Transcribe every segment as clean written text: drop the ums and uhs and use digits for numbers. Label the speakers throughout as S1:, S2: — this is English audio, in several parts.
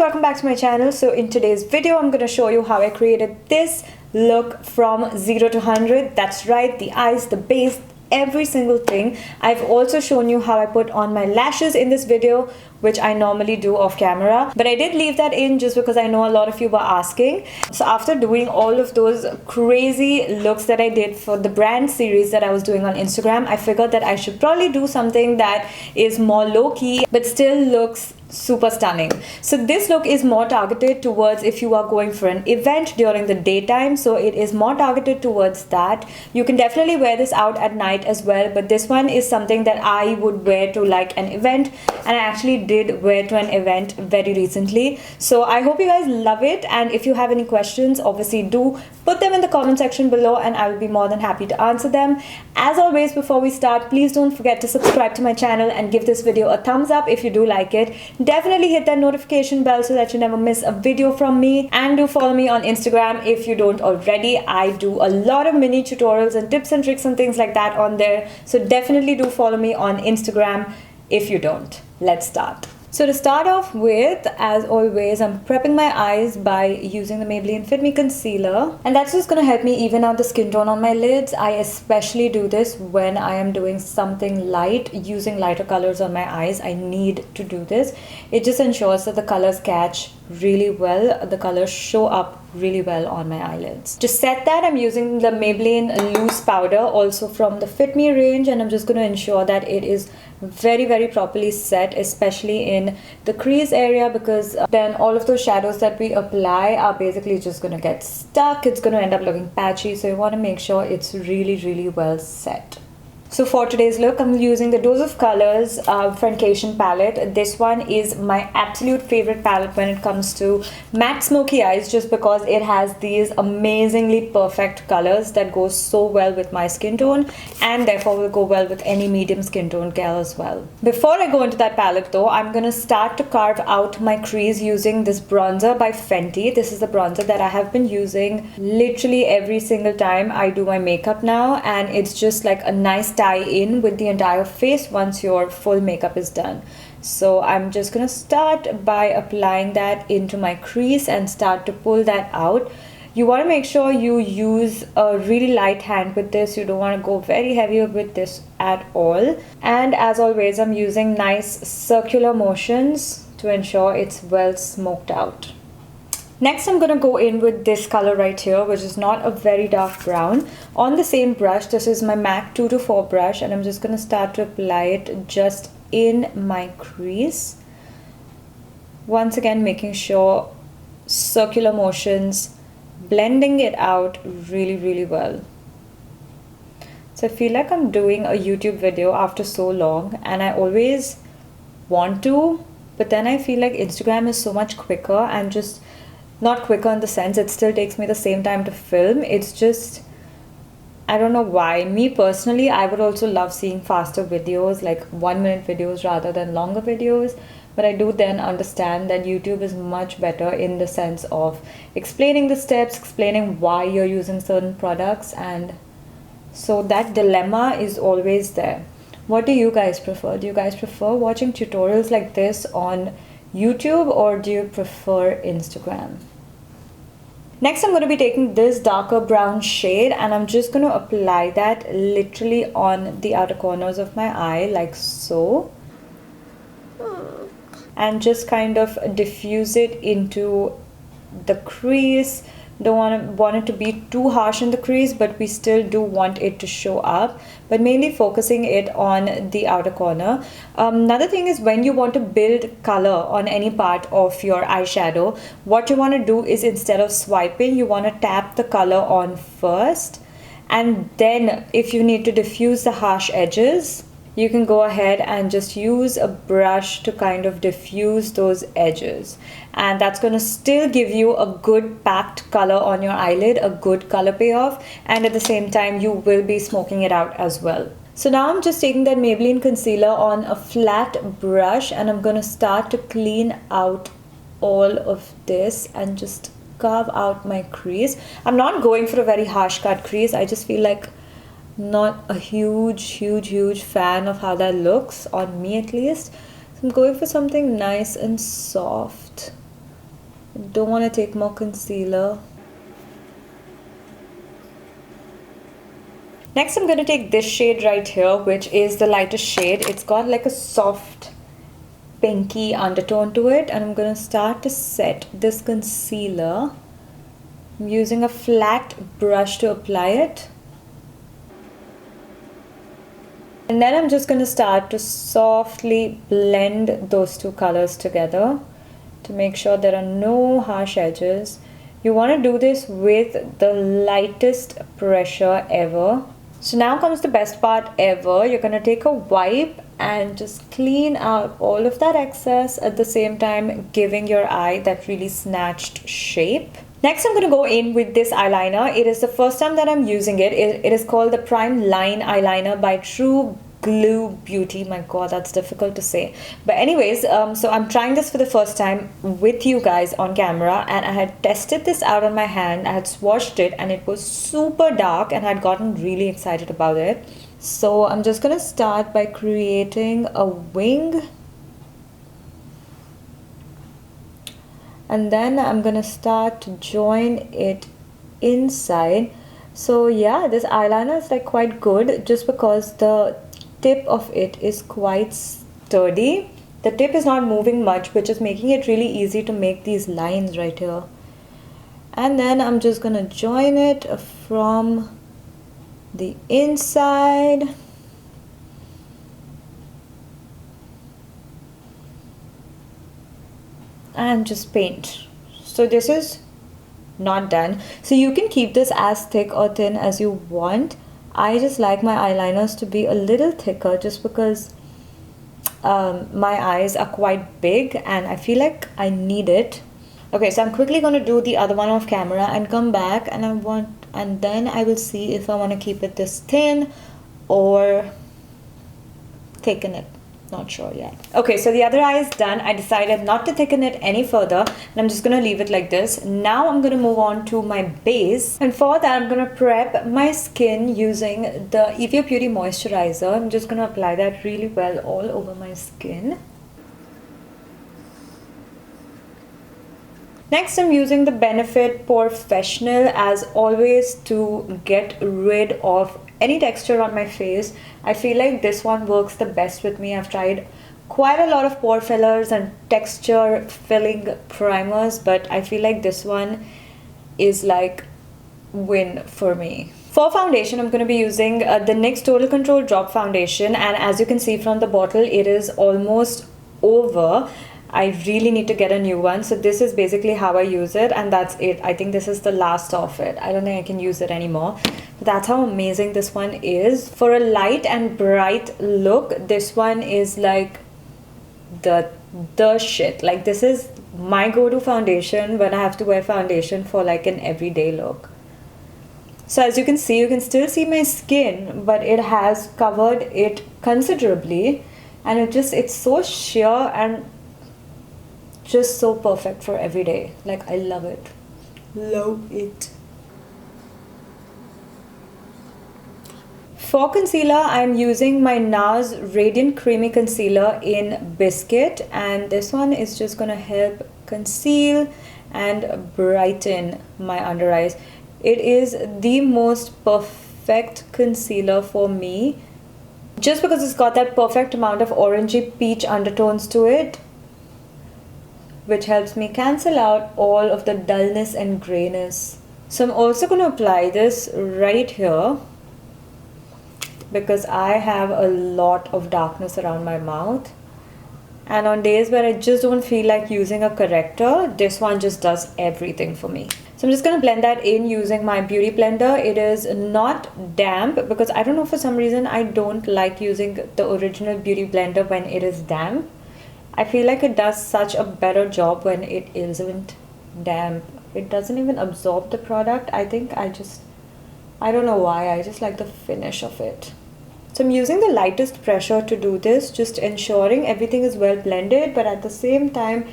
S1: welcome back to my channel. So in today's video, I'm going to show you how I created this look from 0 to 100. That's right, the eyes, the base, every single thing. I've also shown you how I put on my lashes in this video, which I normally do off camera, but I did leave that in just because I know a lot of you were asking. So after doing all of those crazy looks that I did for the brand series that I was doing on Instagram, I figured that I should probably do something that is more low-key but still looks super stunning. So this look is more targeted towards if you are going for an event during the daytime, so it is more targeted towards that. You can definitely wear this out at night as well, but this one is something that I would wear to like an event, and I actually did wear to an event very recently. So I hope you guys love it, and if you have any questions, obviously do put them in the comment section below and I will be more than happy to answer them. As always, before we start, please don't forget to subscribe to my channel and give this video a thumbs up if you do like it. Definitely hit that notification bell so that you never miss a video from me, and do follow me on Instagram if you don't already. I do a lot of mini tutorials and tips and tricks and things like that on there, so definitely do follow me on Instagram if you don't. Let's start. So to start off with, as always, I'm prepping my eyes by using the Maybelline Fit Me Concealer, and that's just going to help me even out the skin tone on my lids. I especially do this when I am doing something light, using lighter colors on my eyes. I need to do this. It just ensures that the colors catch really well, the colors show up really well on my eyelids. To set that, I'm using the Maybelline Loose Powder, also from the Fit Me range, and I'm just going to ensure that it is very properly set, especially in the crease area, because then all of those shadows that we apply are basically just going to get stuck. It's going to end up looking patchy, so you want to make sure it's really well set. So for today's look, I'm using the Dose of Colors Friencation Palette. This one is my absolute favorite palette when it comes to matte smoky eyes, just because it has these amazingly perfect colors that go so well with my skin tone, and therefore will go well with any medium skin tone girl as well. Before I go into that palette though, I'm going to start to carve out my crease using this bronzer by Fenty. This is the bronzer that I have been using literally every single time I do my makeup now, and it's just like a nice tie in with the entire face once your full makeup is done. So I'm just gonna start by applying that into my crease and start to pull that out. You want to make sure you use a really light hand with this. You don't want to go very heavy with this at all. And as always, I'm using nice circular motions to ensure it's well smoked out. Next, I'm going to go in with this color right here, which is not a very dark brown. On the same brush, this is my MAC 224 brush, and I'm just going to start to apply it just in my crease. Once again, making sure circular motions, blending it out really well. So I feel like I'm doing a YouTube video after so long, and I always want to, but then I feel like Instagram is so much quicker, and just not quicker in the sense it still takes me the same time to film. It's just, I don't know why. Me personally, I would also love seeing faster videos, like 1-minute videos rather than longer videos. But I do then understand that YouTube is much better in the sense of explaining the steps, explaining why you're using certain products, and so that dilemma is always there. What do you guys prefer? Do you guys prefer watching tutorials like this on YouTube, or do you prefer Instagram? Next, I'm going to be taking this darker brown shade, and I'm just going to apply that literally on the outer corners of my eye, like so. And just kind of diffuse it into the crease. Don't want it to be too harsh in the crease, but we still do want it to show up, but mainly focusing it on the outer corner. Another thing is, when you want to build color on any part of your eyeshadow, what you want to do is, instead of swiping, you want to tap the color on first, and then if you need to diffuse the harsh edges, you can go ahead and just use a brush to kind of diffuse those edges, and that's going to still give you a good packed color on your eyelid, a good color payoff, and at the same time you will be smoking it out as well. So now I'm just taking that Maybelline concealer on a flat brush, and I'm going to start to clean out all of this and just carve out my crease. I'm not going for a very harsh cut crease. I just feel like not a huge fan of how that looks on me, at least. So I'm going for something nice and soft. Don't want to take more concealer. Next, I'm going to take this shade right here, which is the lightest shade. It's got like a soft pinky undertone to it, and I'm going to start to set this concealer. I'm using a flat brush to apply it. And then I'm just going to start to softly blend those two colors together to make sure there are no harsh edges. You want to do this with the lightest pressure ever. So now comes the best part ever. You're going to take a wipe and just clean out all of that excess, at the same time giving your eye that really snatched shape. Next, I'm going to go in with this eyeliner. It is the first time that I'm using it. It is called the Prime Line Eyeliner by True Glue Beauty. My god, that's difficult to say. But anyways, so I'm trying this for the first time with you guys on camera, and I had tested this out on my hand. I had swatched it and it was super dark, and I had gotten really excited about it. So I'm just going to start by creating a wing. And then I'm going to start to join it inside. So yeah, this eyeliner is like quite good just because the tip of it is quite sturdy. The tip is not moving much, which is making it really easy to make these lines right here. And then I'm just going to join it from the inside. And just paint. So this is not done. So you can keep this as thick or thin as you want. I just like my eyeliners to be a little thicker just because my eyes are quite big and I feel like I need it. Okay, so I'm quickly going to do the other one off camera and come back, and then I will see if I want to keep it this thin or thicken it. Not sure yet. Okay, so the other eye is done. I decided not to thicken it any further, and I'm just going to leave it like this. Now I'm going to move on to my base, and for that I'm going to prep my skin using the Evian Beauty moisturizer. I'm just going to apply that really well all over my skin. Next, I'm using the Benefit Professional as always to get rid of any texture on my face. I feel like this one works the best with me. I've tried quite a lot of pore fillers and texture filling primers, but I feel like this one is like win for me. For foundation, I'm going to be using the NYX Total Control Drop Foundation, and as you can see from the bottle, it is almost over. I really need to get a new one. So this is basically how I use it, and that's it. I think this is the last of it. I don't think I can use it anymore. But that's how amazing this one is. For a light and bright look, this one is like the shit. Like, this is my go-to foundation when I have to wear foundation for like an everyday look. So as you can see, you can still see my skin, but it has covered it considerably, and it's so sheer and just so perfect for every day. Like, I love it. Love it. For concealer, I'm using my NARS Radiant Creamy Concealer in Biscuit, and this one is just gonna help conceal and brighten my under eyes. It is the most perfect concealer for me just because it's got that perfect amount of orangey peach undertones to it, which helps me cancel out all of the dullness and grayness. So I'm also going to apply this right here because I have a lot of darkness around my mouth, and on days where I just don't feel like using a corrector, this one just does everything for me. So I'm just going to blend that in using my beauty blender. It is not damp because I don't know, for some reason I don't like using the original beauty blender when it is damp. I feel like it does such a better job when it isn't damp. It doesn't even absorb the product. I think I don't know why, I just like the finish of it. So I'm using the lightest pressure to do this, just ensuring everything is well blended, but at the same time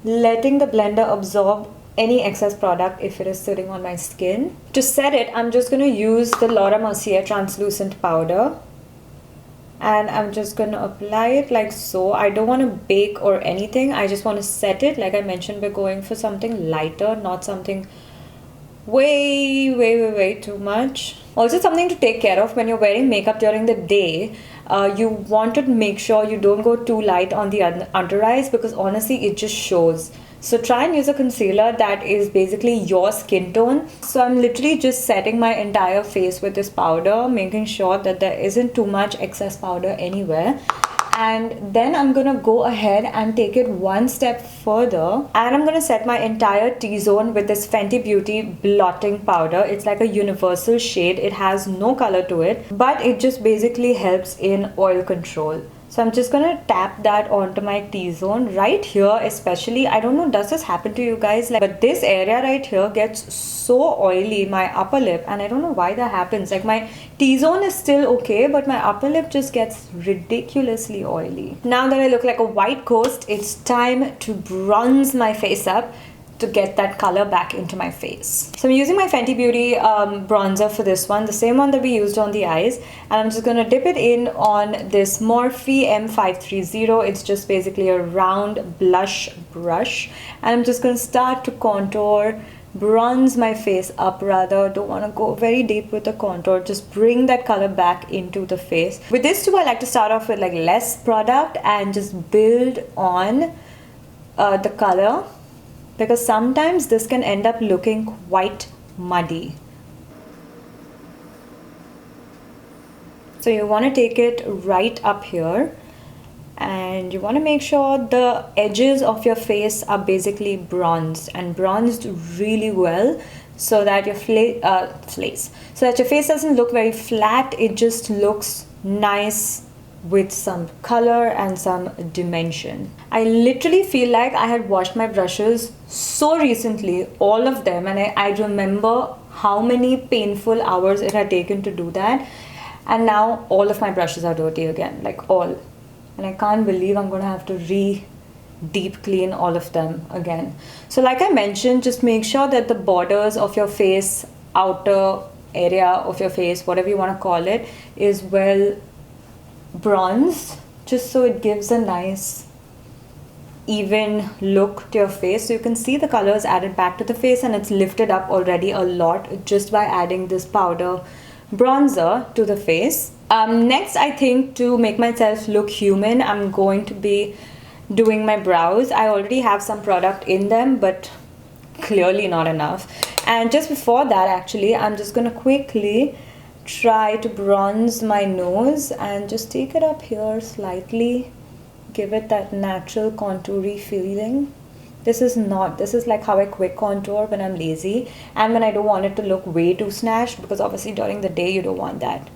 S1: letting the blender absorb any excess product if it is sitting on my skin. To set it, I'm just going to use the Laura Mercier translucent powder. and I'm just gonna apply it like so. I don't want to bake or anything. I just want to set it. Like I mentioned, we're going for something lighter, not something way too much. Also, something to take care of when you're wearing makeup during the day. You want to make sure you don't go too light on the under eyes, because honestly it just shows. So try and use a concealer that is basically your skin tone. So I'm literally just setting my entire face with this powder, making sure that there isn't too much excess powder anywhere. And then I'm gonna go ahead and take it one step further, and I'm gonna set my entire T-zone with this Fenty Beauty blotting powder. It's like a universal shade. It has no color to it, but it just basically helps in oil control. So I'm just gonna tap that onto my T-zone right here especially. I don't know, does this happen to you guys? Like, but this area right here gets so oily, my upper lip, and I don't know why that happens. Like my T-zone is still okay, but my upper lip just gets ridiculously oily. Now that I look like a white ghost, it's time to bronze my face up to get that color back into my face. So I'm using my Fenty Beauty bronzer for this one, the same one that we used on the eyes, and I'm just gonna dip it in on this Morphe M530. It's just basically a round blush brush, and I'm just gonna start to contour, bronze my face up rather. Don't want to go very deep with the contour, just bring that color back into the face. With this too, I like to start off with like less product and just build on the color, because sometimes this can end up looking quite muddy. So you want to take it right up here, and you want to make sure the edges of your face are basically bronzed, and bronzed really well, so that your so that your face doesn't look very flat. It just looks nice with some color and some dimension. I literally feel like I had washed my brushes so recently, all of them, and I remember how many painful hours it had taken to do that, and now all of my brushes are dirty again, like all, and I can't believe I'm gonna have to deep clean all of them again. So like I mentioned, just make sure that the borders of your face, outer area of your face, whatever you want to call it, is well bronzed, just so it gives a nice even look to your face. So you can see the colors added back to the face, and it's lifted up already a lot just by adding this powder bronzer to the face. Next, I think to make myself look human, I'm going to be doing my brows. I already have some product in them, but clearly not enough. And just before that, actually, I'm just gonna quickly try to bronze my nose and just take it up here slightly, give it that natural contoury feeling. This is like how I quick contour when I'm lazy and when I don't want it to look way too snatched, because obviously during the day you don't want that.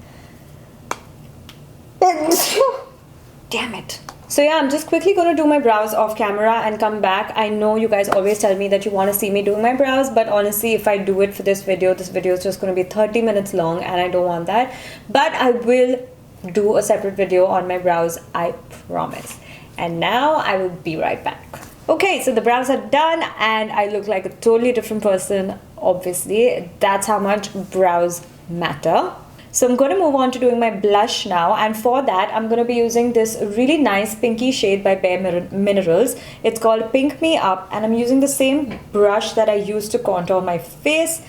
S1: Damn it. So yeah, I'm just quickly going to do my brows off camera and come back. I know you guys always tell me that you want to see me doing my brows, but honestly, if I do it for this video is just going to be 30 minutes long, and I don't want that. But I will do a separate video on my brows, I promise. And now I will be right back. Okay, so the brows are done and I look like a totally different person. Obviously, that's how much brows matter. So I'm going to move on to doing my blush now, and for that I'm going to be using this really nice pinky shade by Bare Minerals. It's called Pink Me Up, and I'm using the same brush that I used to contour my face,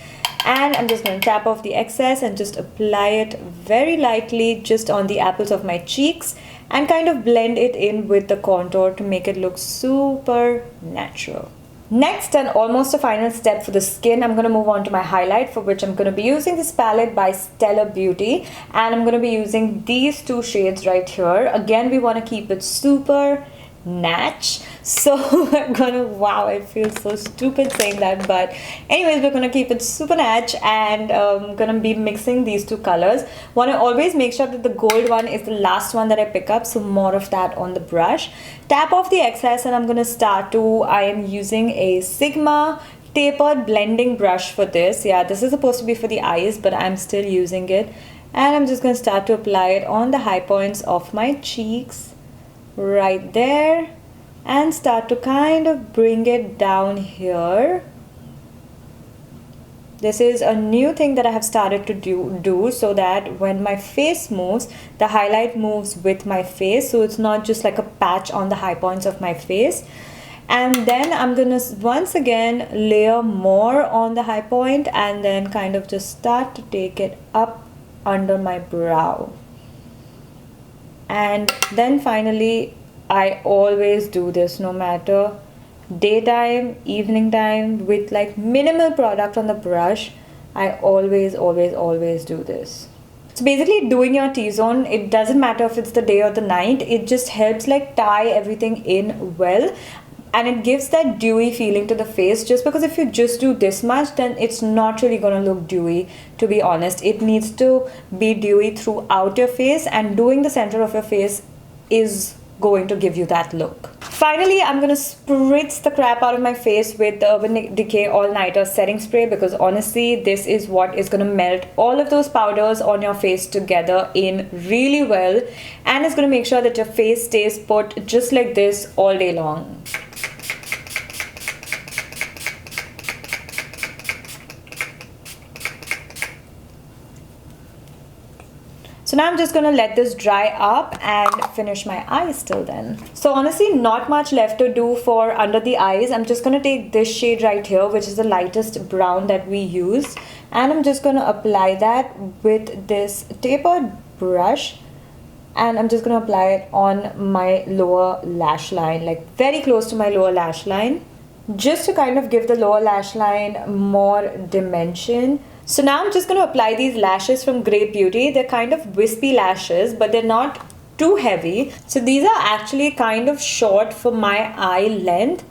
S1: and I'm just going to tap off the excess and just apply it very lightly just on the apples of my cheeks and kind of blend it in with the contour to make it look super natural. Next, and almost a final step for the skin, I'm going to move on to my highlight, for which I'm going to be using this palette by Stellar Beauty, and I'm going to be using these two shades right here. Again, we want to keep it super natch, so we're gonna, wow, I feel so stupid saying that, but anyways, we're gonna keep it super natch, and gonna be mixing these two colors. Want to always make sure that the gold one is the last one that I pick up, so more of that on the brush. Tap off the excess, and I'm gonna start to, I am using a Sigma tapered blending brush for this. Yeah, this is supposed to be for the eyes, but I'm still using it, and I'm just gonna start to apply it on the high points of my cheeks right there, and start to kind of bring it down here. This is a new thing that I have started to do so that when my face moves, the highlight moves with my face, so it's not just like a patch on the high points of my face. And then I'm gonna once again layer more on the high point and then kind of just start to take it up under my brow. And then finally, I always do this no matter daytime, evening time, with like minimal product on the brush. I always do this. So basically doing your T-zone, it doesn't matter if it's the day or the night, it just helps like tie everything in well, and it gives that dewy feeling to the face. Just because if you just do this much, then it's not really gonna look dewy, to be honest. It needs to be dewy throughout your face, and doing the center of your face is going to give you that look. Finally, I'm gonna spritz the crap out of my face with the Urban Decay All Nighter Setting Spray, because honestly, this is what is gonna melt all of those powders on your face together in really well, and it's gonna make sure that your face stays put just like this all day long. So now I'm just gonna let this dry up and finish my eyes till then. So honestly, not much left to do for under the eyes. I'm just gonna take this shade right here, which is the lightest brown that we use, and I'm just gonna apply that with this tapered brush, and I'm just gonna apply it on my lower lash line, like very close to my lower lash line, just to kind of give the lower lash line more dimension. So now I'm just going to apply these lashes from Great Beauty. They're kind of wispy lashes, but they're not too heavy. So these are actually kind of short for my eye length.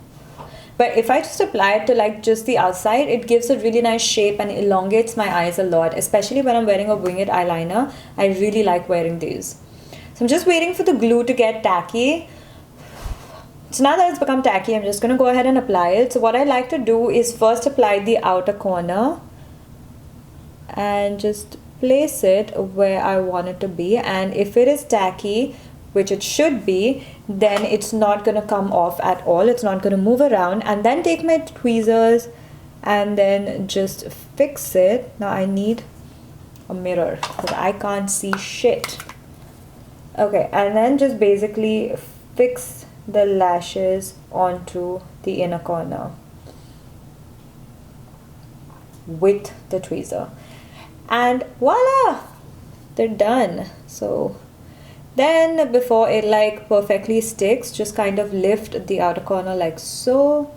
S1: But if I just apply it to like just the outside, it gives a really nice shape and elongates my eyes a lot, especially when I'm wearing a winged eyeliner. I really like wearing these. So I'm just waiting for the glue to get tacky. So now that it's become tacky, I'm just going to go ahead and apply it. So what I like to do is first apply the outer corner and just place it where I want it to be, and if it is tacky, which it should be, then it's not gonna come off at all, it's not gonna move around. And then take my tweezers and then just fix it. Now I need a mirror because I can't see shit. Okay, and then just basically fix the lashes onto the inner corner with the tweezer. And voila, they're done. So then before it like perfectly sticks, just kind of lift the outer corner like so,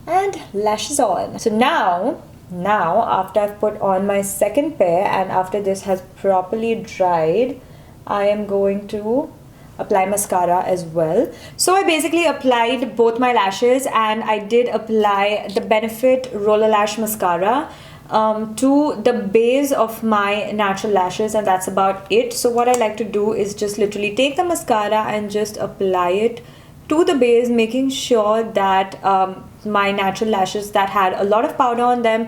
S1: and lashes on. So now after I've put on my second pair and after this has properly dried, I am going to apply mascara as well. So I basically applied both my lashes, and I did apply the Benefit Roller Lash Mascara to the base of my natural lashes, and that's about it. So what I like to do is just literally take the mascara and just apply it to the base, making sure that my natural lashes that had a lot of powder on them,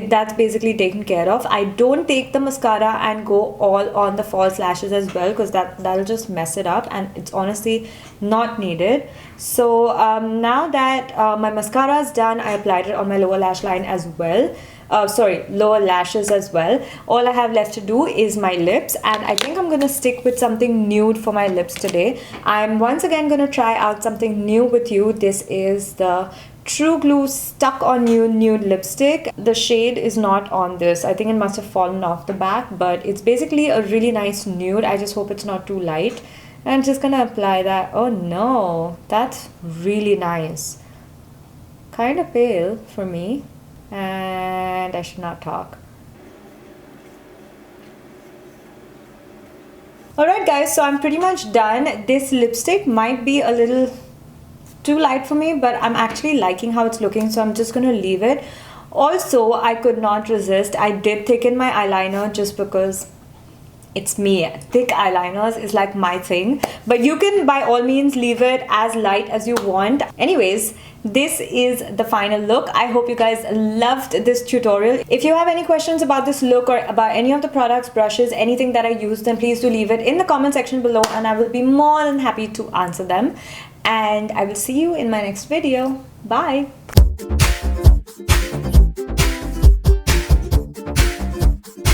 S1: that's basically taken care of. I don't take the mascara and go all on the false lashes as well, because that'll just mess it up, and it's honestly not needed. So now that my mascara is done, I applied it on my lower lash line as well. Lower lashes as well. All I have left to do is my lips, and I think I'm gonna stick with something nude for my lips today. I'm once again gonna try out something new with you. This is the True Glue Stuck On You nude lipstick. The shade is not on this. I think it must have fallen off the back, but it's basically a really nice nude. I just hope it's not too light. And I'm just gonna apply that. Oh no, that's really nice. Kind of pale for me. And I should not talk. Alright guys, so I'm pretty much done. This lipstick might be a little too light for me, but I'm actually liking how it's looking, so I'm just gonna leave it. Also, I could not resist. I did thicken my eyeliner just because it's me. Thick eyeliners is like my thing, but you can by all means leave it as light as you want. Anyways, this is the final look. I hope you guys loved this tutorial. If you have any questions about this look or about any of the products, brushes, anything that I used, then please do leave it in the comment section below, and I will be more than happy to answer them. And I will see you in my next video. Bye.